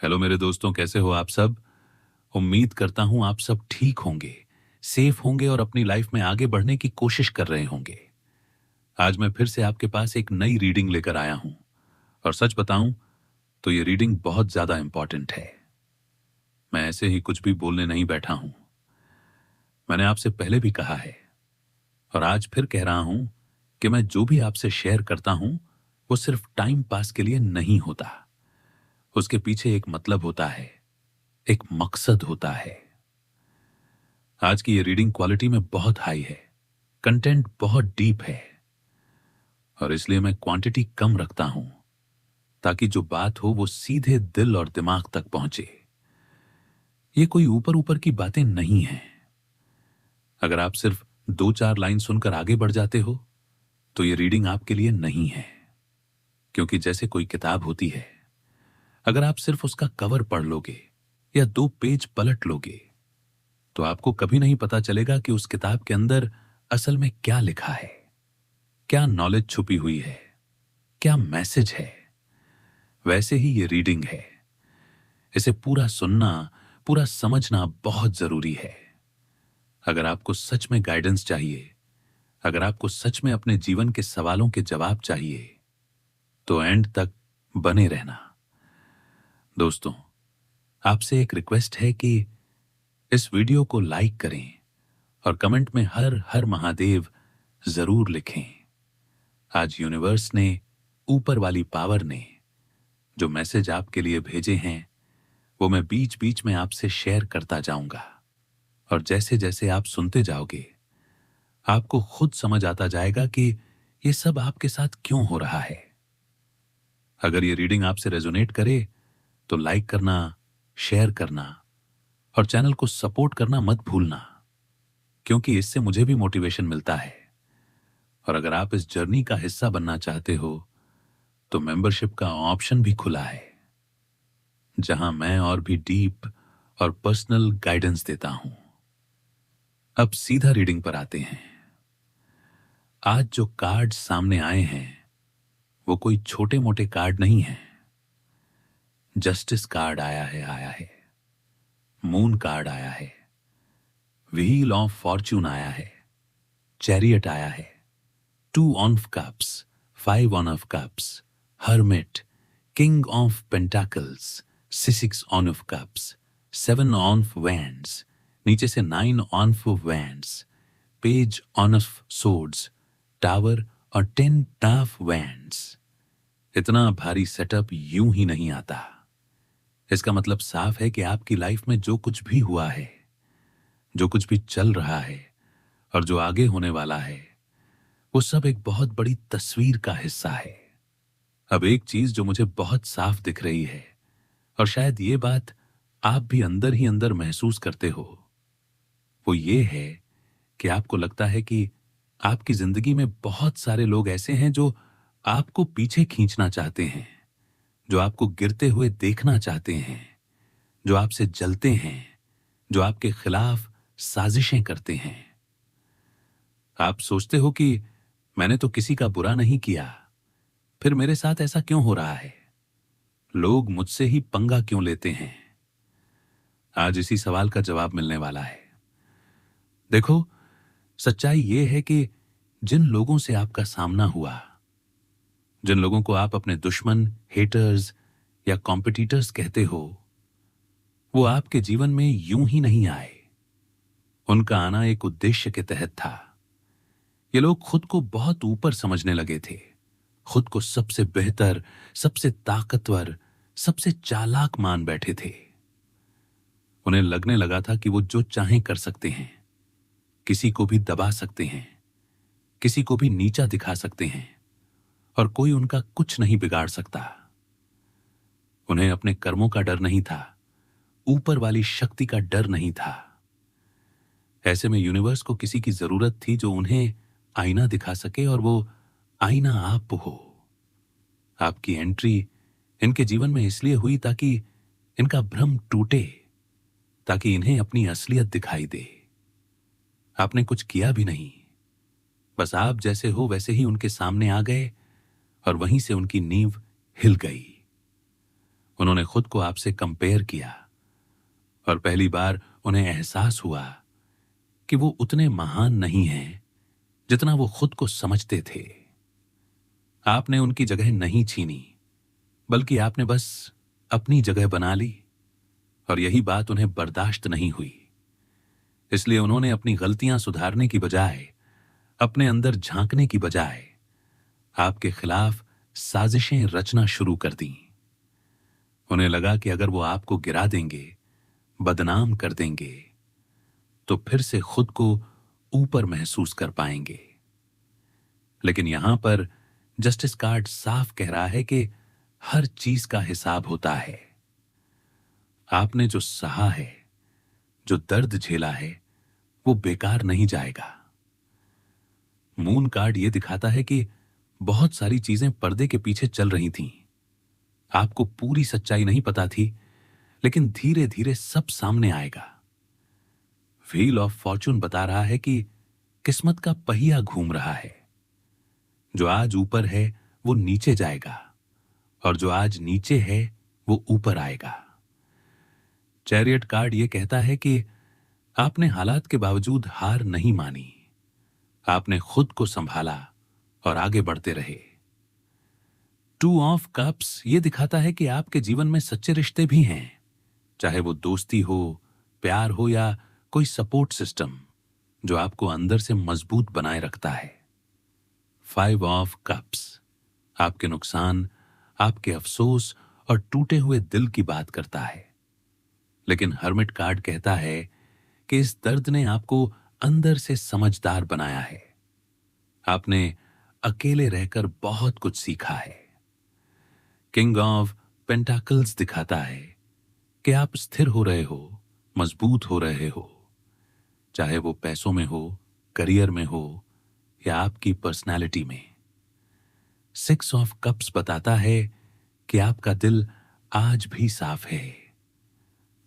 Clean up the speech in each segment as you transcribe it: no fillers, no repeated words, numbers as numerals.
Hello मेरे दोस्तों, कैसे हो आप सब। उम्मीद करता हूं आप सब ठीक होंगे, सेफ होंगे और अपनी लाइफ में आगे बढ़ने की कोशिश कर रहे होंगे। आज मैं फिर से आपके पास एक नई रीडिंग लेकर आया हूं और सच बताऊं तो ये रीडिंग बहुत ज्यादा इंपॉर्टेंट है। मैं ऐसे ही कुछ भी बोलने नहीं बैठा हूं। मैंने आपसे पहले भी कहा है और आज फिर कह रहा हूं कि मैं जो भी आपसे शेयर करता हूं वो सिर्फ टाइम पास के लिए नहीं होता। उसके पीछे एक मतलब होता है, एक मकसद होता है। आज की ये रीडिंग क्वालिटी में बहुत हाई है, कंटेंट बहुत डीप है और इसलिए मैं क्वांटिटी कम रखता हूं ताकि जो बात हो वो सीधे दिल और दिमाग तक पहुंचे। ये कोई ऊपर ऊपर की बातें नहीं हैं। अगर आप सिर्फ 2-4 लाइन सुनकर आगे बढ़ जाते हो तो ये रीडिंग आपके लिए नहीं है। क्योंकि जैसे कोई किताब होती है, अगर आप सिर्फ उसका कवर पढ़ लोगे या 2 पेज पलट लोगे तो आपको कभी नहीं पता चलेगा कि उस किताब के अंदर असल में क्या लिखा है, क्या नॉलेज छुपी हुई है, क्या मैसेज है। वैसे ही ये रीडिंग है, इसे पूरा सुनना, पूरा समझना बहुत जरूरी है। अगर आपको सच में गाइडेंस चाहिए, अगर आपको सच में अपने जीवन के सवालों के जवाब चाहिए तो एंड तक बने रहना। दोस्तों, आपसे एक रिक्वेस्ट है कि इस वीडियो को लाइक करें और कमेंट में हर हर महादेव जरूर लिखें। आज यूनिवर्स ने, ऊपर वाली पावर ने जो मैसेज आपके लिए भेजे हैं वो मैं बीच बीच में आपसे शेयर करता जाऊंगा और जैसे जैसे आप सुनते जाओगे आपको खुद समझ आता जाएगा कि ये सब आपके साथ क्यों हो रहा है। अगर ये रीडिंग आपसे रेजोनेट करे तो लाइक करना, शेयर करना और चैनल को सपोर्ट करना मत भूलना, क्योंकि इससे मुझे भी मोटिवेशन मिलता है। और अगर आप इस जर्नी का हिस्सा बनना चाहते हो तो मेंबरशिप का ऑप्शन भी खुला है, जहां मैं और भी डीप और पर्सनल गाइडेंस देता हूं। अब सीधा रीडिंग पर आते हैं। आज जो कार्ड सामने आए हैं वो कोई छोटे मोटे कार्ड नहीं है। जस्टिस कार्ड आया है, मून कार्ड आया है, व्हील ऑफ फॉर्च्यून आया है, चैरियट आया है, 2 of cups, 5 of cups, hermit, king of pentacles, 6 of cups, 7 of wands, नीचे से 9 of wands, page of swords, tower और 10 टाफ वैंड्स। इतना भारी सेटअप यूं ही नहीं आता। इसका मतलब साफ है कि आपकी लाइफ में जो कुछ भी हुआ है, जो कुछ भी चल रहा है और जो आगे होने वाला है वो सब एक बहुत बड़ी तस्वीर का हिस्सा है। अब एक चीज जो मुझे बहुत साफ दिख रही है और शायद ये बात आप भी अंदर ही अंदर महसूस करते हो, वो ये है कि आपको लगता है कि आपकी जिंदगी में बहुत सारे लोग ऐसे हैं जो आपको पीछे खींचना चाहते हैं, जो आपको गिरते हुए देखना चाहते हैं, जो आपसे जलते हैं, जो आपके खिलाफ साजिशें करते हैं। आप सोचते हो कि मैंने तो किसी का बुरा नहीं किया, फिर मेरे साथ ऐसा क्यों हो रहा है, लोग मुझसे ही पंगा क्यों लेते हैं। आज इसी सवाल का जवाब मिलने वाला है। देखो, सच्चाई यह है कि जिन लोगों से आपका सामना हुआ, जिन लोगों को आप अपने दुश्मन, हेटर्स या कॉम्पिटिटर्स कहते हो, वो आपके जीवन में यूं ही नहीं आए। उनका आना एक उद्देश्य के तहत था। ये लोग खुद को बहुत ऊपर समझने लगे थे, खुद को सबसे बेहतर, सबसे ताकतवर, सबसे चालाक मान बैठे थे। उन्हें लगने लगा था कि वो जो चाहें कर सकते हैं, किसी को भी दबा सकते हैं, किसी को भी नीचा दिखा सकते हैं और कोई उनका कुछ नहीं बिगाड़ सकता। उन्हें अपने कर्मों का डर नहीं था, ऊपर वाली शक्ति का डर नहीं था। ऐसे में यूनिवर्स को किसी की जरूरत थी जो उन्हें आईना दिखा सके और वो आईना आप हो। आपकी एंट्री इनके जीवन में इसलिए हुई ताकि इनका भ्रम टूटे, ताकि इन्हें अपनी असलियत दिखाई दे। आपने कुछ किया भी नहीं, बस आप जैसे हो वैसे ही उनके सामने आ गए और वहीं से उनकी नींव हिल गई। उन्होंने खुद को आपसे कंपेयर किया और पहली बार उन्हें एहसास हुआ कि वो उतने महान नहीं हैं जितना वो खुद को समझते थे। आपने उनकी जगह नहीं छीनी, बल्कि आपने बस अपनी जगह बना ली और यही बात उन्हें बर्दाश्त नहीं हुई। इसलिए उन्होंने अपनी गलतियां सुधारने की बजाय, अपने अंदर झांकने की बजाय आपके खिलाफ साजिशें रचना शुरू कर दी। उन्हें लगा कि अगर वो आपको गिरा देंगे, बदनाम कर देंगे, तो फिर से खुद को ऊपर महसूस कर पाएंगे। लेकिन यहां पर जस्टिस कार्ड साफ कह रहा है कि हर चीज का हिसाब होता है। आपने जो सहा है, जो दर्द झेला है, वो बेकार नहीं जाएगा। मून कार्ड ये दिखाता है कि बहुत सारी चीजें पर्दे के पीछे चल रही थीं। आपको पूरी सच्चाई नहीं पता थी, लेकिन धीरे धीरे सब सामने आएगा। व्हील ऑफ फॉर्चून बता रहा है कि किस्मत का पहिया घूम रहा है। जो आज ऊपर है वो नीचे जाएगा और जो आज नीचे है वो ऊपर आएगा। चैरियट कार्ड ये कहता है कि आपने हालात के बावजूद हार नहीं मानी। आपने खुद को संभाला और आगे बढ़ते रहे। टू ऑफ कप्स ये दिखाता है कि आपके जीवन में सच्चे रिश्ते भी हैं, चाहे वो दोस्ती हो, प्यार हो या कोई सपोर्ट सिस्टम जो आपको अंदर से मजबूत बनाए रखता है। फाइव ऑफ कप्स आपके नुकसान, आपके अफसोस और टूटे हुए दिल की बात करता है। लेकिन हर्मिट कार्ड कहता है कि इस दर्द ने आपको अंदर से समझदार बनाया है। आपने अकेले रहकर बहुत कुछ सीखा है। किंग ऑफ पेंटाकल्स दिखाता है कि आप स्थिर हो रहे हो, मजबूत हो रहे हो, चाहे वो पैसों में हो, करियर में हो या आपकी पर्सनालिटी में। सिक्स ऑफ कप्स बताता है कि आपका दिल आज भी साफ है।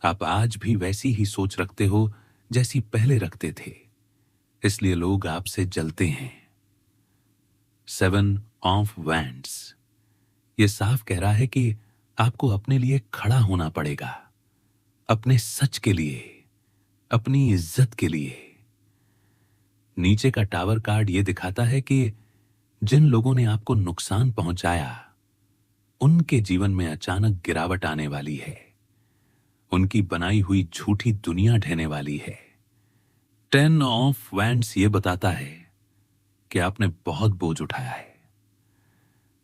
आप आज भी वैसी ही सोच रखते हो जैसी पहले रखते थे, इसलिए लोग आपसे जलते हैं। सेवन ऑफ वैंड्स ये साफ कह रहा है कि आपको अपने लिए खड़ा होना पड़ेगा, अपने सच के लिए, अपनी इज्जत के लिए। नीचे का टावर कार्ड ये दिखाता है कि जिन लोगों ने आपको नुकसान पहुंचाया, उनके जीवन में अचानक गिरावट आने वाली है। उनकी बनाई हुई झूठी दुनिया ढहने वाली है। टेन ऑफ वैंड्स ये बताता है कि आपने बहुत बोझ उठाया है,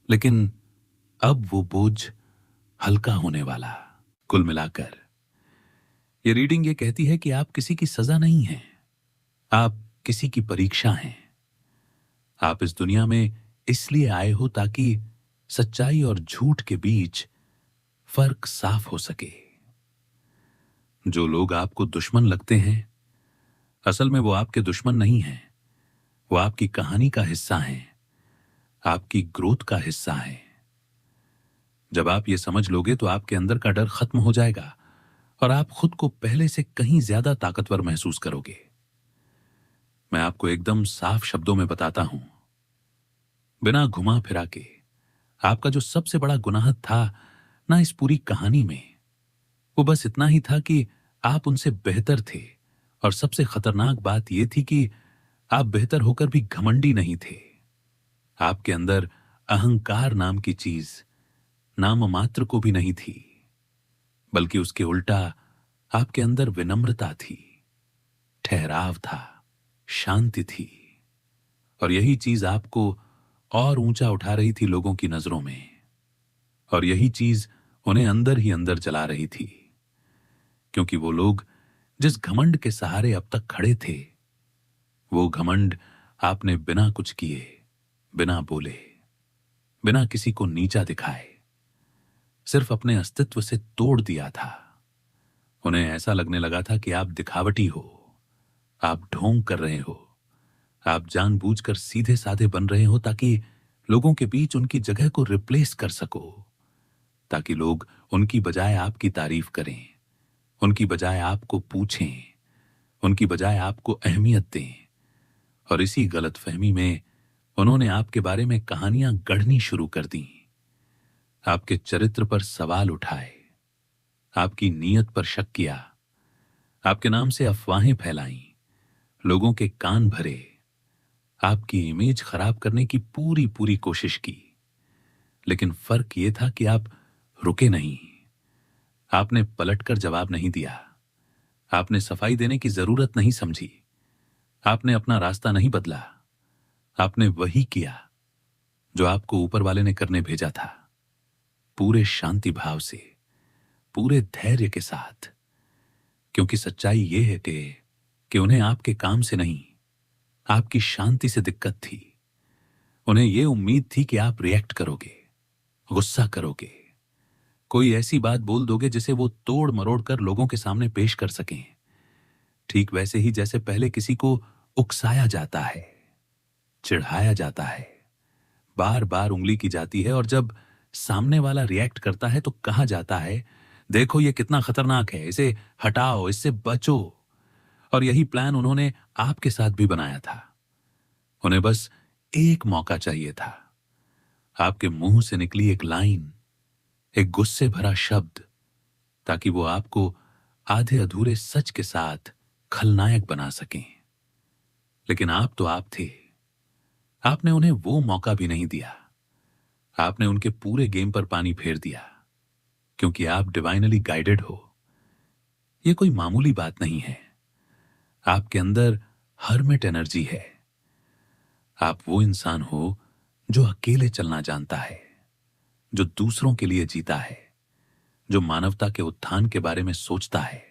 लेकिन अब वो बोझ हल्का होने वाला। कुल मिलाकर ये रीडिंग ये कहती है कि आप किसी की सजा नहीं हैं, आप किसी की परीक्षा हैं। आप इस दुनिया में इसलिए आए हो ताकि सच्चाई और झूठ के बीच फर्क साफ हो सके। जो लोग आपको दुश्मन लगते हैं, असल में वो आपके दुश्मन नहीं हैं। वो आपकी कहानी का हिस्सा हैं, आपकी ग्रोथ का हिस्सा हैं। जब आप ये समझ लोगे तो आपके अंदर का डर खत्म हो जाएगा और आप खुद को पहले से कहीं ज्यादा ताकतवर महसूस करोगे। मैं आपको एकदम साफ शब्दों में बताता हूं, बिना घुमा फिरा के, आपका जो सबसे बड़ा गुनाह था ना इस पूरी कहानी में, वो बस इतना ही था कि आप उनसे बेहतर थे। और सबसे खतरनाक बात यह थी कि आप बेहतर होकर भी घमंडी नहीं थे। आपके अंदर अहंकार नाम की चीज नाम मात्र को भी नहीं थी, बल्कि उसके उल्टा आपके अंदर विनम्रता थी, ठहराव था, शांति थी। और यही चीज आपको और ऊंचा उठा रही थी लोगों की नजरों में, और यही चीज उन्हें अंदर ही अंदर जला रही थी। क्योंकि वो लोग जिस घमंड के सहारे अब तक खड़े थे, वो घमंड आपने बिना कुछ किए, बिना बोले, बिना किसी को नीचा दिखाए, सिर्फ अपने अस्तित्व से तोड़ दिया था। उन्हें ऐसा लगने लगा था कि आप दिखावटी हो, आप ढोंग कर रहे हो, आप जानबूझकर सीधे साधे बन रहे हो ताकि लोगों के बीच उनकी जगह को रिप्लेस कर सको, ताकि लोग उनकी बजाय आपकी तारीफ करें, उनकी बजाय आपको पूछें, उनकी बजाय आपको अहमियत दें। और इसी गलतफहमी में उन्होंने आपके बारे में कहानियां गढ़नी शुरू कर दी, आपके चरित्र पर सवाल उठाए, आपकी नीयत पर शक किया, आपके नाम से अफवाहें फैलाई, लोगों के कान भरे, आपकी इमेज खराब करने की पूरी पूरी कोशिश की। लेकिन फर्क यह था कि आप रुके नहीं। आपने पलटकर जवाब नहीं दिया, आपने सफाई देने की जरूरत नहीं समझी, आपने अपना रास्ता नहीं बदला। आपने वही किया जो आपको ऊपर वाले ने करने भेजा था, पूरे शांति भाव से, पूरे धैर्य के साथ। क्योंकि सच्चाई यह है कि उन्हें आपके काम से नहीं, आपकी शांति से दिक्कत थी। उन्हें यह उम्मीद थी कि आप रिएक्ट करोगे, गुस्सा करोगे, कोई ऐसी बात बोल दोगे जिसे वो तोड़ मरोड़ कर लोगों के सामने पेश कर सकें, ठीक वैसे ही जैसे पहले किसी को उकसाया जाता है, चिढ़ाया जाता है, बार बार उंगली की जाती है, और जब सामने वाला रिएक्ट करता है तो कहा जाता है, देखो ये कितना खतरनाक है, इसे हटाओ, इससे बचो। और यही प्लान उन्होंने आपके साथ भी बनाया था। उन्हें बस एक मौका चाहिए था, आपके मुंह से निकली एक लाइन, एक गुस्से भरा शब्द, ताकि वो आपको आधे अधूरे सच के साथ खलनायक बना सकें। लेकिन आप तो आप थे, आपने उन्हें वो मौका भी नहीं दिया। आपने उनके पूरे गेम पर पानी फेर दिया, क्योंकि आप डिवाइनली गाइडेड हो। यह कोई मामूली बात नहीं है। आपके अंदर हर्मिट एनर्जी है। आप वो इंसान हो जो अकेले चलना जानता है, जो दूसरों के लिए जीता है, जो मानवता के उत्थान के बारे में सोचता है।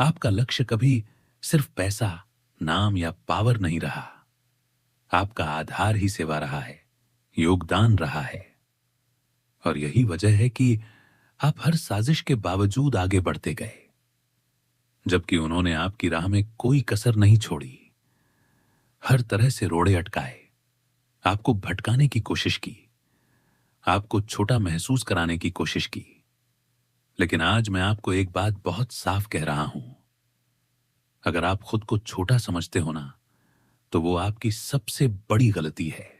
आपका लक्ष्य कभी सिर्फ पैसा, नाम या पावर नहीं रहा। आपका आधार ही सेवा रहा है, योगदान रहा है। और यही वजह है कि आप हर साजिश के बावजूद आगे बढ़ते गए, जबकि उन्होंने आपकी राह में कोई कसर नहीं छोड़ी। हर तरह से रोड़े अटकाए, आपको भटकाने की कोशिश की, आपको छोटा महसूस कराने की कोशिश की। लेकिन आज मैं आपको एक बात बहुत साफ कह रहा हूं, अगर आप खुद को छोटा समझते हो ना, तो वो आपकी सबसे बड़ी गलती है।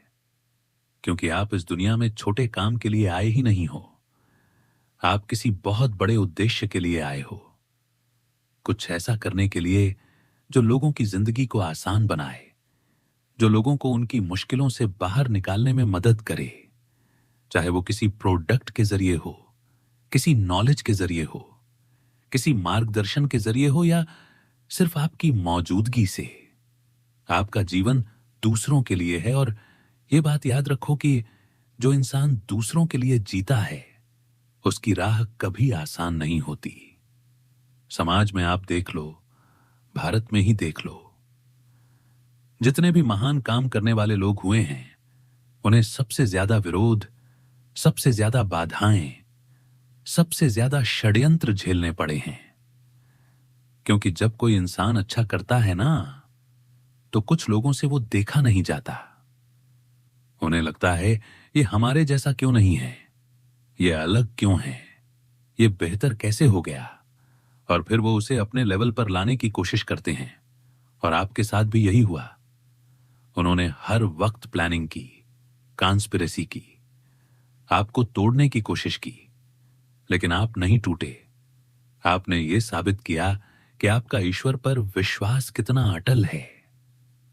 क्योंकि आप इस दुनिया में छोटे काम के लिए आए ही नहीं हो, आप किसी बहुत बड़े उद्देश्य के लिए आए हो। कुछ ऐसा करने के लिए जो लोगों की जिंदगी को आसान बनाए, जो लोगों को उनकी मुश्किलों से बाहर निकालने में मदद करे, चाहे वो किसी प्रोडक्ट के जरिए हो, किसी नॉलेज के जरिए हो, किसी मार्गदर्शन के जरिए हो, या सिर्फ आपकी मौजूदगी से। आपका जीवन दूसरों के लिए है, और यह बात याद रखो कि जो इंसान दूसरों के लिए जीता है, उसकी राह कभी आसान नहीं होती। समाज में आप देख लो, भारत में ही देख लो, जितने भी महान काम करने वाले लोग हुए हैं, उन्हें सबसे ज्यादा विरोध, सबसे ज्यादा बाधाएं, सबसे ज्यादा षड्यंत्र झेलने पड़े हैं। क्योंकि जब कोई इंसान अच्छा करता है ना, तो कुछ लोगों से वो देखा नहीं जाता। उन्हें लगता है ये हमारे जैसा क्यों नहीं है, ये अलग क्यों है, ये बेहतर कैसे हो गया, और फिर वो उसे अपने लेवल पर लाने की कोशिश करते हैं। और आपके साथ भी यही हुआ। उन्होंने हर वक्त प्लानिंग की, कॉन्स्पिरेसी की, आपको तोड़ने की कोशिश की, लेकिन आप नहीं टूटे। आपने ये साबित किया कि आपका ईश्वर पर विश्वास कितना अटल है,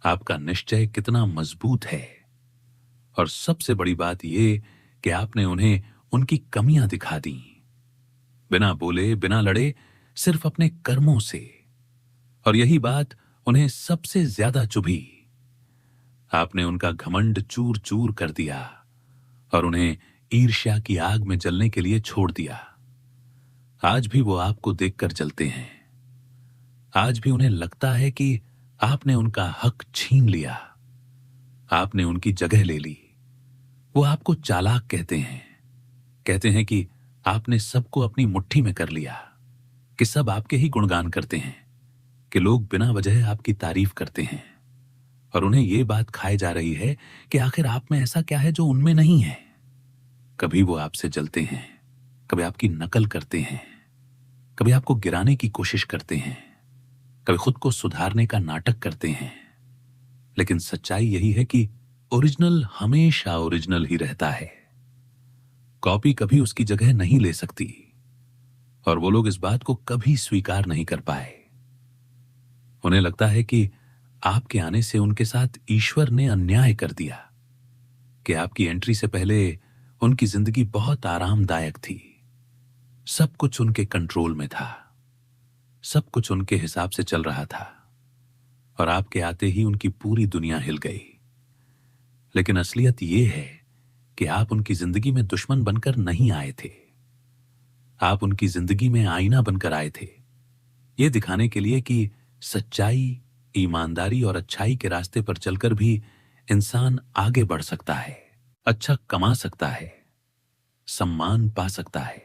आपका निश्चय कितना मजबूत है। और सबसे बड़ी बात यह कि आपने उन्हें उनकी कमियां दिखा दी, बिना बोले, बिना लड़े, सिर्फ अपने कर्मों से। और यही बात उन्हें सबसे ज्यादा चुभी। आपने उनका घमंड चूर चूर कर दिया और उन्हें ईर्ष्या की आग में जलने के लिए छोड़ दिया। आज भी वो आपको देखकर जलते हैं। आज भी उन्हें लगता है कि आपने उनका हक छीन लिया, आपने उनकी जगह ले ली। वो आपको चालाक कहते हैं कि आपने सबको अपनी मुट्ठी में कर लिया, कि सब आपके ही गुणगान करते हैं, कि लोग बिना वजह आपकी तारीफ करते हैं। और उन्हें यह बात खाए जा रही है कि आखिर आप में ऐसा क्या है जो उनमें नहीं है। कभी वो आपसे जलते हैं, कभी आपकी नकल करते हैं, कभी आपको गिराने की कोशिश करते हैं, कभी खुद को सुधारने का नाटक करते हैं। लेकिन सच्चाई यही है कि ओरिजिनल हमेशा ओरिजिनल ही रहता है। कॉपी कभी उसकी जगह नहीं ले सकती। और वो लोग इस बात को कभी स्वीकार नहीं कर पाए। उन्हें लगता है कि आपके आने से उनके साथ ईश्वर ने अन्याय कर दिया, कि आपकी एंट्री से पहले उनकी जिंदगी बहुत आरामदायक थी, सब कुछ उनके कंट्रोल में था, सब कुछ उनके हिसाब से चल रहा था, और आपके आते ही उनकी पूरी दुनिया हिल गई। लेकिन असलियत यह है कि आप उनकी जिंदगी में दुश्मन बनकर नहीं आए थे। आप उनकी जिंदगी में आईना बनकर आए थे, यह दिखाने के लिए कि सच्चाई, ईमानदारी और अच्छाई के रास्ते पर चलकर भी इंसान आगे बढ़ सकता है, अच्छा कमा सकता है, सम्मान पा सकता है,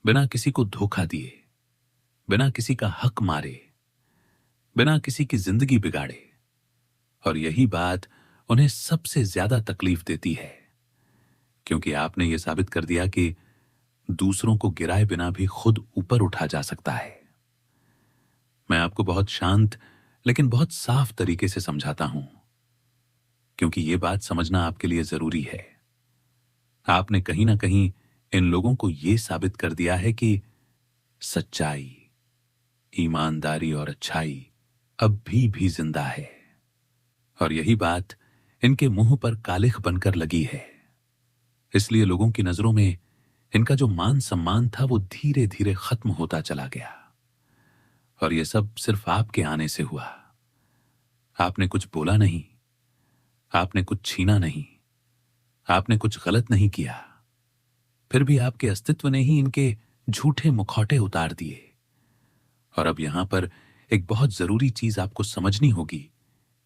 बिना किसी को धोखा दिए, बिना किसी का हक मारे, बिना किसी की जिंदगी बिगाड़े। और यही बात उन्हें सबसे ज्यादा तकलीफ देती है, क्योंकि आपने यह साबित कर दिया कि दूसरों को गिराए बिना भी खुद ऊपर उठा जा सकता है। मैं आपको बहुत शांत लेकिन बहुत साफ तरीके से समझाता हूं, क्योंकि यह बात समझना आपके लिए जरूरी है। आपने कहीं ना कहीं इन लोगों को यह साबित कर दिया है कि सच्चाई, ईमानदारी और अच्छाई अब भी जिंदा है, और यही बात इनके मुंह पर कालिख बनकर लगी है। इसलिए लोगों की नजरों में इनका जो मान सम्मान था वो धीरे धीरे खत्म होता चला गया, और यह सब सिर्फ आपके आने से हुआ। आपने कुछ बोला नहीं, आपने कुछ छीना नहीं, आपने कुछ गलत नहीं किया, फिर भी आपके अस्तित्व ने ही इनके झूठे मुखौटे उतार दिए। और अब यहां पर एक बहुत जरूरी चीज आपको समझनी होगी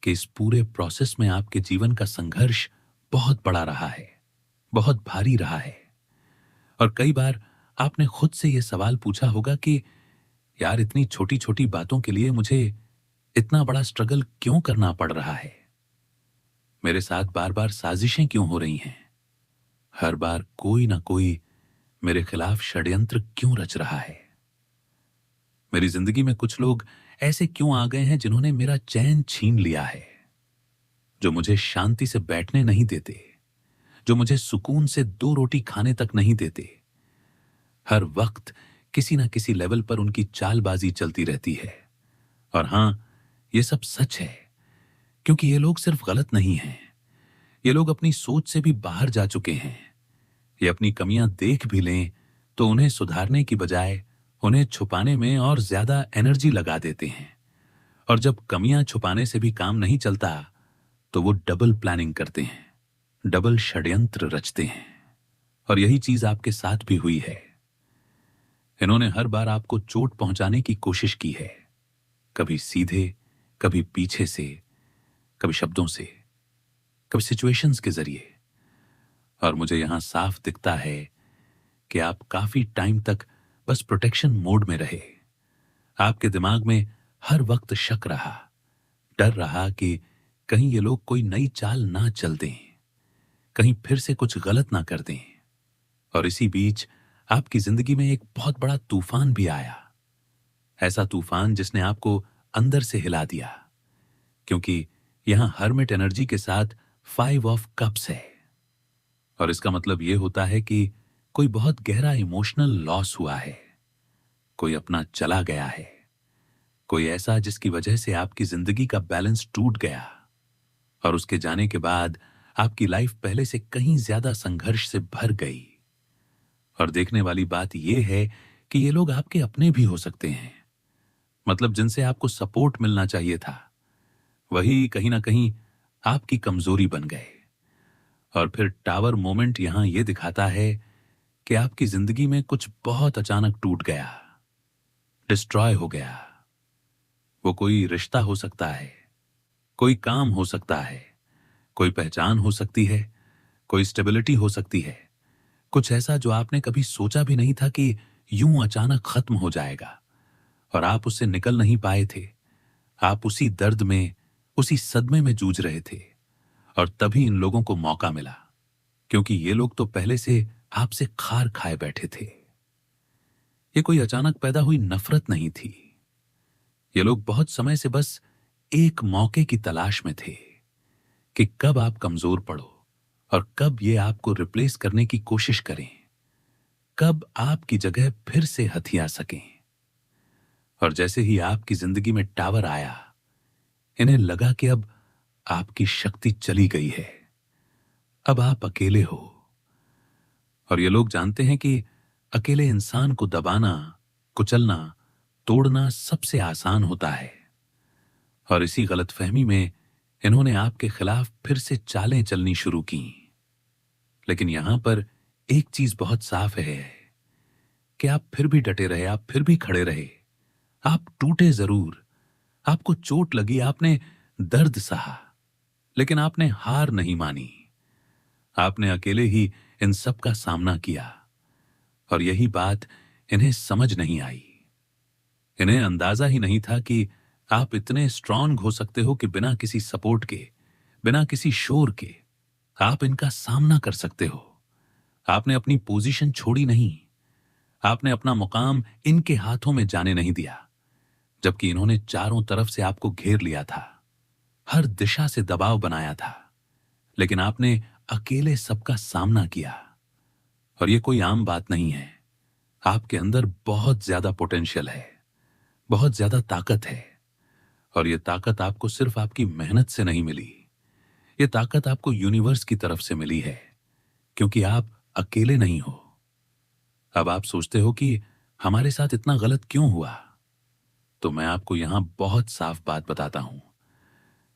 कि इस पूरे प्रोसेस में आपके जीवन का संघर्ष बहुत बड़ा रहा है, बहुत भारी रहा है। और कई बार आपने खुद से यह सवाल पूछा होगा कि यार, इतनी छोटी छोटी बातों के लिए मुझे इतना बड़ा स्ट्रगल क्यों करना पड़ रहा है? मेरे साथ बार बार साजिशें क्यों हो रही हैं? हर बार कोई ना कोई मेरे खिलाफ षड्यंत्र क्यों रच रहा है? मेरी जिंदगी में कुछ लोग ऐसे क्यों आ गए हैं जिन्होंने मेरा चैन छीन लिया है, जो मुझे शांति से बैठने नहीं देते, जो मुझे सुकून से दो रोटी खाने तक नहीं देते। हर वक्त किसी ना किसी लेवल पर उनकी चालबाजी चलती रहती है। और हां, यह सब सच है, क्योंकि ये लोग सिर्फ गलत नहीं हैं, ये लोग अपनी सोच से भी बाहर जा चुके हैं। ये अपनी कमियां देख भी लें तो उन्हें सुधारने की बजाय उन्हें छुपाने में और ज्यादा एनर्जी लगा देते हैं। और जब कमियां छुपाने से भी काम नहीं चलता तो वो डबल प्लानिंग करते हैं, डबल षड्यंत्र रचते हैं। और यही चीज आपके साथ भी हुई है। इन्होंने हर बार आपको चोट पहुंचाने की कोशिश की है, कभी सीधे, कभी पीछे से, कभी शब्दों से, कभी सिचुएशंस के जरिए। और मुझे यहां साफ दिखता है कि आप काफी टाइम तक बस प्रोटेक्शन मोड में रहे। आपके दिमाग में हर वक्त शक रहा, डर रहा कि कहीं ये लोग कोई नई चाल ना चल दें, कहीं फिर से कुछ गलत ना कर दें। और इसी बीच आपकी जिंदगी में एक बहुत बड़ा तूफान भी आया, ऐसा तूफान जिसने आपको अंदर से हिला दिया, क्योंकि यहां हर्मिट एनर्जी के साथ 5 ऑफ कप्स है। और इसका मतलब यह होता है कि कोई बहुत गहरा इमोशनल लॉस हुआ है, कोई अपना चला गया है, कोई ऐसा जिसकी वजह से आपकी जिंदगी का बैलेंस टूट गया। और उसके जाने के बाद आपकी लाइफ पहले से कहीं ज्यादा संघर्ष से भर गई। और देखने वाली बात यह है कि ये लोग आपके अपने भी हो सकते हैं, मतलब जिनसे आपको सपोर्ट मिलना चाहिए था, वही कहीं ना कहीं आपकी कमजोरी बन गए। और फिर टावर मोमेंट यहां यह दिखाता है कि आपकी जिंदगी में कुछ बहुत अचानक टूट गया, डिस्ट्रॉय हो गया। वो कोई रिश्ता हो सकता है, कोई काम हो सकता है, कोई पहचान हो सकती है, कोई स्टेबिलिटी हो सकती है, कुछ ऐसा जो आपने कभी सोचा भी नहीं था कि यूं अचानक खत्म हो जाएगा। और आप उससे निकल नहीं पाए थे, आप उसी दर्द में, उसी सदमे में जूझ रहे थे। और तभी इन लोगों को मौका मिला, क्योंकि ये लोग तो पहले से आपसे खार खाए बैठे थे। ये कोई अचानक पैदा हुई नफरत नहीं थी। ये लोग बहुत समय से बस एक मौके की तलाश में थे कि कब आप कमजोर पड़ो और कब ये आपको रिप्लेस करने की कोशिश करें, कब आपकी जगह फिर से हथिया सकें। और जैसे ही आपकी जिंदगी में टावर आया, इन्हें लगा कि अब आपकी शक्ति चली गई है, अब आप अकेले हो। और ये लोग जानते हैं कि अकेले इंसान को दबाना, कुचलना, तोड़ना सबसे आसान होता है। और इसी गलतफहमी में इन्होंने आपके खिलाफ फिर से चालें चलनी शुरू की। लेकिन यहां पर एक चीज बहुत साफ है कि आप फिर भी डटे रहे, आप फिर भी खड़े रहे। आप टूटे जरूर, आपको चोट लगी, आपने दर्द सहा, लेकिन आपने हार नहीं मानी। आपने अकेले ही इन सब का सामना किया। और यही बात इन्हें समझ नहीं आई। इन्हें अंदाजा ही नहीं था कि आप इतने स्ट्रांग हो सकते हो कि बिना किसी सपोर्ट के, बिना किसी शोर के आप इनका सामना कर सकते हो। आपने अपनी पोजीशन छोड़ी नहीं, आपने अपना मुकाम इनके हाथों में जाने नहीं दिया, जबकि इन्होंने चारों तरफ से आपको घेर लिया था, हर दिशा से दबाव बनाया था। लेकिन आपने अकेले सबका सामना किया। और यह कोई आम बात नहीं है। आपके अंदर बहुत ज्यादा पोटेंशियल है, बहुत ज्यादा ताकत है। और यह ताकत आपको सिर्फ आपकी मेहनत से नहीं मिली, यह ताकत आपको यूनिवर्स की तरफ से मिली है, क्योंकि आप अकेले नहीं हो। अब आप सोचते हो कि हमारे साथ इतना गलत क्यों हुआ? तो मैं आपको यहां बहुत साफ बात बताता हूं।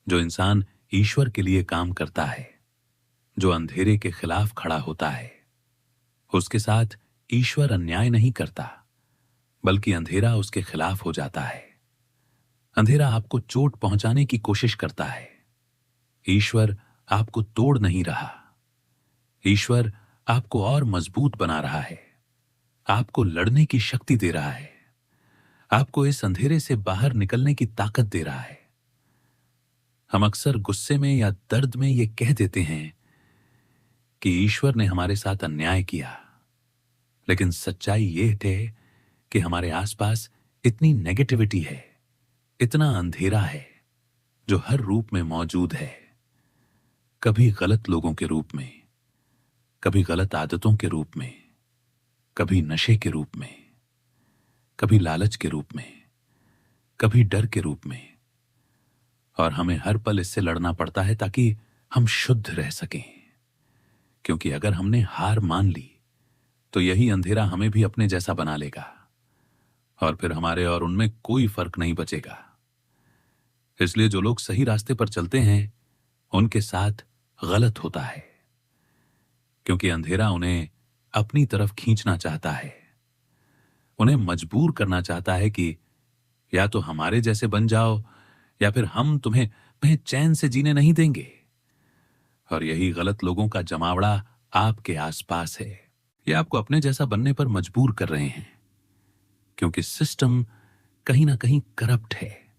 जो इंसान ईश्वर के लिए काम करता है, जो अंधेरे के खिलाफ खड़ा होता है, उसके साथ ईश्वर अन्याय नहीं करता, बल्कि अंधेरा उसके खिलाफ हो जाता है। अंधेरा आपको चोट पहुंचाने की कोशिश करता है, ईश्वर आपको तोड़ नहीं रहा। ईश्वर आपको और मजबूत बना रहा है, आपको लड़ने की शक्ति दे रहा है, आपको इस अंधेरे से बाहर निकलने की ताकत दे रहा है। हम अक्सर गुस्से में या दर्द में ये कह देते हैं कि ईश्वर ने हमारे साथ अन्याय किया, लेकिन सच्चाई ये है कि हमारे आसपास इतनी नेगेटिविटी है, इतना अंधेरा है, जो हर रूप में मौजूद है। कभी गलत लोगों के रूप में, कभी गलत आदतों के रूप में, कभी नशे के रूप में, कभी लालच के रूप में, कभी डर के रूप में। और हमें हर पल इससे लड़ना पड़ता है ताकि हम शुद्ध रह सकें। क्योंकि अगर हमने हार मान ली तो यही अंधेरा हमें भी अपने जैसा बना लेगा, और फिर हमारे और उनमें कोई फर्क नहीं बचेगा। इसलिए जो लोग सही रास्ते पर चलते हैं, उनके साथ गलत होता है, क्योंकि अंधेरा उन्हें अपनी तरफ खींचना चाहता है, उन्हें मजबूर करना चाहता है कि या तो हमारे जैसे बन जाओ, या फिर हम तुम्हें चैन से जीने नहीं देंगे। और यही गलत लोगों का जमावड़ा आपके आसपास है। ये आपको अपने जैसा बनने पर मजबूर कर रहे हैं, क्योंकि सिस्टम कहीं ना कहीं करप्ट है।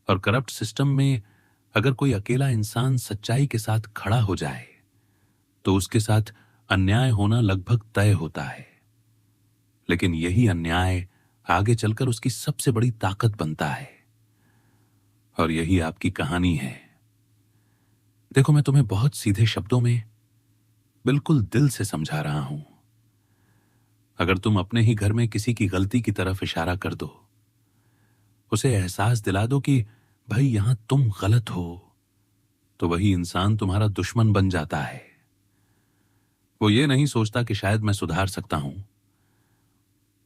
और करप्ट सिस्टम में अगर कोई अकेला इंसान सच्चाई के साथ खड़ा हो जाए, तो उसके साथ अन्याय होना लगभग तय होता है। लेकिन यही अन्याय आगे चलकर उसकी सबसे बड़ी ताकत बनता है। और यही आपकी कहानी है। देखो, मैं तुम्हें बहुत सीधे शब्दों में, बिल्कुल दिल से समझा रहा हूं। अगर तुम अपने ही घर में किसी की गलती की तरफ इशारा कर दो, उसे एहसास दिला दो कि भाई यहां तुम गलत हो, तो वही इंसान तुम्हारा दुश्मन बन जाता है। वो ये नहीं सोचता कि शायद मैं सुधार सकता हूं,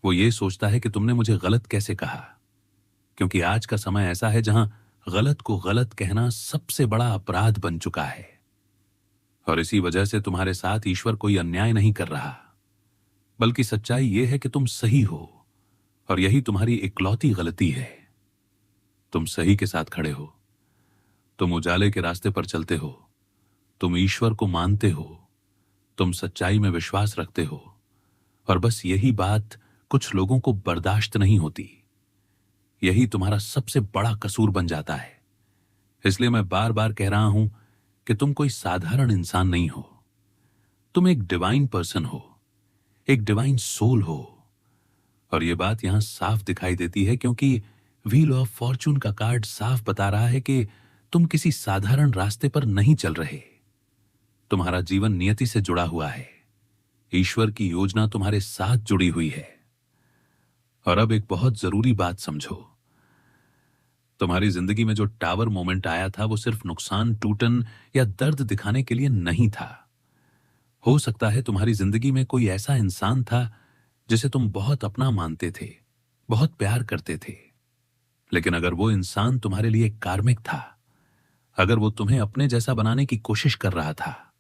वो ये सोचता है कि तुमने मुझे गलत कैसे कहा। क्योंकि आज का समय ऐसा है जहां गलत को गलत कहना सबसे बड़ा अपराध बन चुका है। और इसी वजह से तुम्हारे साथ ईश्वर कोई अन्याय नहीं कर रहा, बल्कि सच्चाई यह है कि तुम सही हो, और यही तुम्हारी इकलौती गलती है। तुम सही के साथ खड़े हो, तुम उजाले के रास्ते पर चलते हो, तुम ईश्वर को मानते हो, तुम सच्चाई में विश्वास रखते हो। और बस यही बात कुछ लोगों को बर्दाश्त नहीं होती। यही तुम्हारा सबसे बड़ा कसूर बन जाता है। इसलिए मैं बार बार कह रहा हूं कि तुम कोई साधारण इंसान नहीं हो, तुम एक डिवाइन पर्सन हो, एक डिवाइन सोल हो। और यह बात यहां साफ दिखाई देती है, क्योंकि व्हील ऑफ फॉर्चून का कार्ड साफ बता रहा है कि तुम किसी साधारण रास्ते पर नहीं चल रहे। तुम्हारा जीवन नियति से जुड़ा हुआ है, ईश्वर की योजना तुम्हारे साथ जुड़ी हुई है। और अब एक बहुत जरूरी बात समझो, तुम्हारी जिंदगी में जो टावर मोमेंट आया था वो सिर्फ नुकसान, टूटन या दर्द दिखाने के लिए नहीं था। हो सकता है तुम्हारी जिंदगी में कोई ऐसा इंसान था जिसे तुम बहुत अपना मानते थे, बहुत प्यार करते थे, लेकिन अगर वो इंसान तुम्हारे लिए कार्मिक था, अगर वो तुम्हें अपने जैसा बनाने की कोशिश कर रहा था,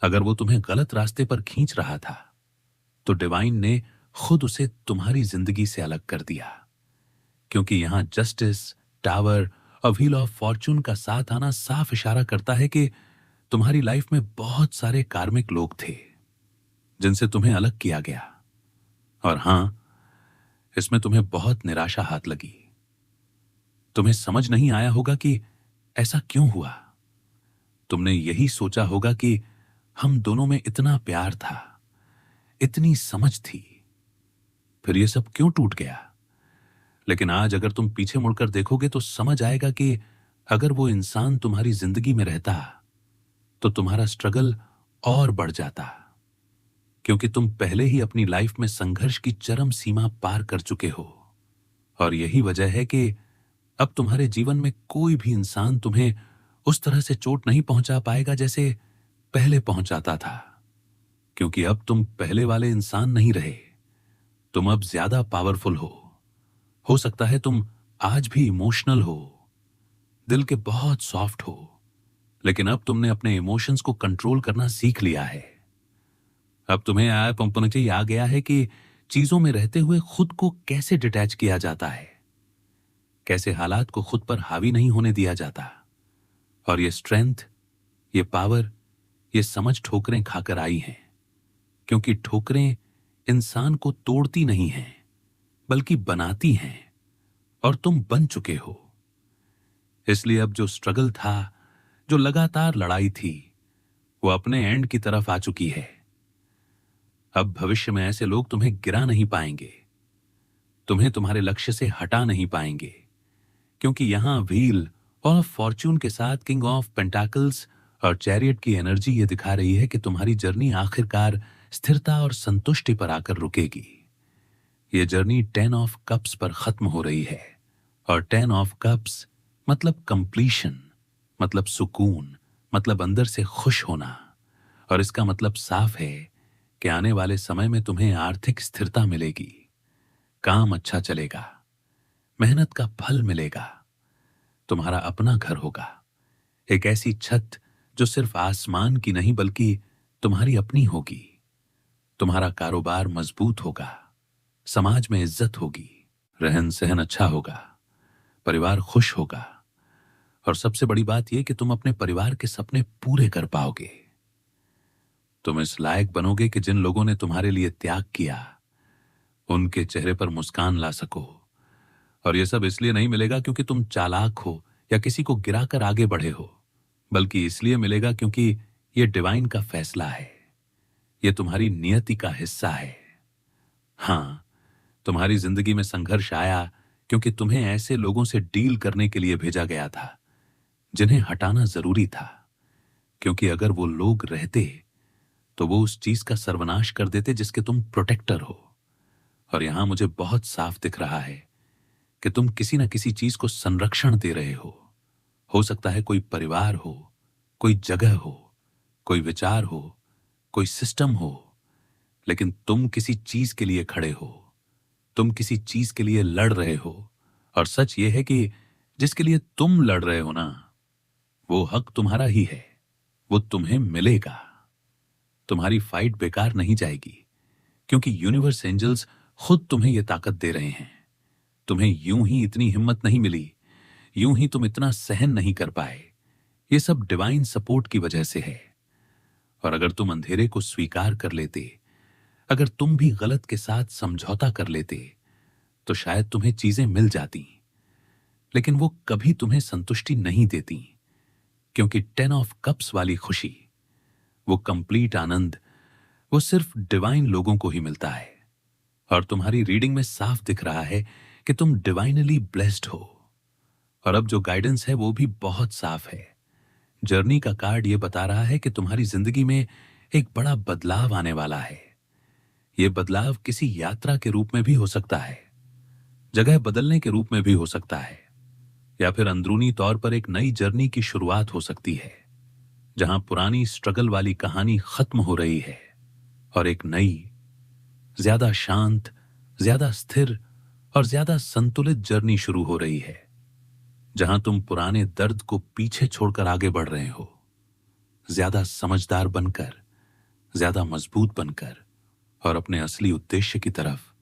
अगर वो तुम्हें गलत रास्ते पर खींच रहा था, तो डिवाइन ने खुद उसे तुम्हारी जिंदगी से अलग कर दिया। क्योंकि यहां जस्टिस, टावर और व्हील ऑफ फॉर्चून का साथ आना साफ इशारा करता है कि तुम्हारी लाइफ में बहुत सारे कार्मिक लोग थे जिनसे तुम्हें अलग किया गया। और हां, इसमें तुम्हें बहुत निराशा हाथ लगी। तुम्हें समझ नहीं आया होगा कि ऐसा क्यों हुआ। तुमने यही सोचा होगा कि हम दोनों में इतना प्यार था, इतनी समझ थी, फिर ये सब क्यों टूट गया। लेकिन आज अगर तुम पीछे मुड़कर देखोगे तो समझ आएगा कि अगर वो इंसान तुम्हारी जिंदगी में रहता तो तुम्हारा स्ट्रगल और बढ़ जाता। क्योंकि तुम पहले ही अपनी लाइफ में संघर्ष की चरम सीमा पार कर चुके हो। और यही वजह है कि अब तुम्हारे जीवन में कोई भी इंसान तुम्हें उस तरह से चोट नहीं पहुंचा पाएगा जैसे पहले पहुंचाता था। क्योंकि अब तुम पहले वाले इंसान नहीं रहे, तुम अब ज्यादा पावरफुल हो सकता है तुम आज भी इमोशनल हो, दिल के बहुत सॉफ्ट हो, लेकिन अब तुमने अपने इमोशंस को कंट्रोल करना सीख लिया है। अब तुम्हें पंपनचे आ गया है कि चीजों में रहते हुए खुद को कैसे डिटैच किया जाता है, कैसे हालात को खुद पर हावी नहीं होने दिया जाता। और ये स्ट्रेंथ, ये पावर, ये समझ ठोकरें खाकर आई हैं। क्योंकि ठोकरें इंसान को तोड़ती नहीं हैं, बल्कि बनाती हैं, और तुम बन चुके हो। इसलिए अब जो स्ट्रगल था, जो लगातार लड़ाई थी, वो अपने एंड की तरफ आ चुकी है। अब भविष्य में ऐसे लोग तुम्हें गिरा नहीं पाएंगे, तुम्हें तुम्हारे लक्ष्य से हटा नहीं पाएंगे। क्योंकि यहां व्हील और फॉर्च्यून के साथ किंग ऑफ पेंटाकल्स और चैरियट की एनर्जी ये दिखा रही है कि तुम्हारी जर्नी आखिरकार स्थिरता और संतुष्टि पर आकर रुकेगी। ये जर्नी 10 ऑफ कप्स पर खत्म हो रही है। और 10 ऑफ कप्स मतलब कंप्लीशन, मतलब सुकून, मतलब अंदर से खुश होना। और इसका मतलब साफ है कि आने वाले समय में तुम्हें आर्थिक स्थिरता मिलेगी, काम अच्छा चलेगा, मेहनत का फल मिलेगा, तुम्हारा अपना घर होगा, एक ऐसी छत जो सिर्फ आसमान की नहीं बल्कि तुम्हारी अपनी होगी। तुम्हारा कारोबार मजबूत होगा, समाज में इज्जत होगी, रहन सहन अच्छा होगा, परिवार खुश होगा, और सबसे बड़ी बात यह कि तुम अपने परिवार के सपने पूरे कर पाओगे। तुम इस लायक बनोगे कि जिन लोगों ने तुम्हारे लिए त्याग किया, उनके चेहरे पर मुस्कान ला सको। और यह सब इसलिए नहीं मिलेगा क्योंकि तुम चालाक हो या किसी को गिराकर आगे बढ़े हो, बल्कि इसलिए मिलेगा क्योंकि यह डिवाइन का फैसला है, यह तुम्हारी नियति का हिस्सा है। हां, तुम्हारी जिंदगी में संघर्ष आया क्योंकि तुम्हें ऐसे लोगों से डील करने के लिए भेजा गया था जिन्हें हटाना जरूरी था। क्योंकि अगर वो लोग रहते तो वो उस चीज का सर्वनाश कर देते जिसके तुम प्रोटेक्टर हो। और यहां मुझे बहुत साफ दिख रहा है कि तुम किसी न किसी चीज को संरक्षण दे रहे हो सकता है कोई परिवार हो, कोई जगह हो, कोई विचार हो, कोई सिस्टम हो, लेकिन तुम किसी चीज के लिए खड़े हो, तुम किसी चीज के लिए लड़ रहे हो। और सच यह है कि जिसके लिए तुम लड़ रहे हो ना, वो हक तुम्हारा ही है, वो तुम्हें मिलेगा। तुम्हारी फाइट बेकार नहीं जाएगी, क्योंकि यूनिवर्स एंजल्स खुद तुम्हें यह ताकत दे रहे हैं। तुम्हें यूं ही इतनी हिम्मत नहीं मिली, यूं ही तुम इतना सहन नहीं कर पाए, ये सब डिवाइन सपोर्ट की वजह से है। और अगर तुम अंधेरे को स्वीकार कर लेते, अगर तुम भी गलत के साथ समझौता कर लेते, तो शायद तुम्हें चीजें मिल जाती। लेकिन वो कभी तुम्हें संतुष्टि नहीं देती, क्योंकि 10 ऑफ कप्स वाली खुशी, वो कंप्लीट आनंद, वो सिर्फ डिवाइन लोगों को ही मिलता है। और तुम्हारी रीडिंग में साफ दिख रहा है कि तुम डिवाइनली ब्लेस्ड हो। और अब जो गाइडेंस है वो भी बहुत साफ है। जर्नी का कार्ड ये बता रहा है कि तुम्हारी जिंदगी में एक बड़ा बदलाव आने वाला है। ये बदलाव किसी यात्रा के रूप में भी हो सकता है, जगह बदलने के रूप में भी हो सकता है, या फिर अंदरूनी तौर पर एक नई जर्नी की शुरुआत हो सकती है, जहां पुरानी स्ट्रगल वाली कहानी खत्म हो रही है और एक नई, ज्यादा शांत, ज्यादा स्थिर और ज्यादा संतुलित जर्नी शुरू हो रही है, जहां तुम पुराने दर्द को पीछे छोड़कर आगे बढ़ रहे हो, ज्यादा समझदार बनकर, ज्यादा मजबूत बनकर और अपने असली उद्देश्य की तरफ